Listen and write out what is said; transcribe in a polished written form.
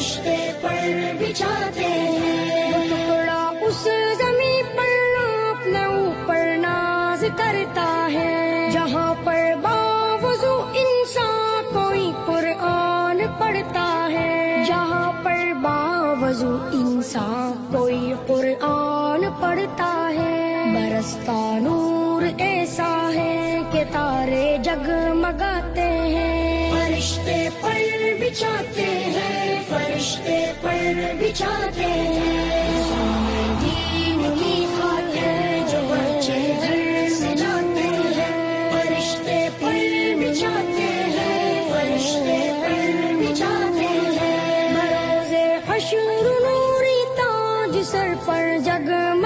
فرشتے پر بچھاتے ہیں، وہ ٹکڑا اس زمین پر اپنے اوپر ناز کرتا ہے، جہاں پر باوضو انسان کوئی قرآن پڑھتا ہے، جہاں پر باوضو انسان کوئی قرآن پڑھتا ہے، برستا نور ایسا ہے کہ تارے جگمگاتے ہیں، فرشتے پر بچھاتے ہیں، فرشتے پر بچھاتے ہیں۔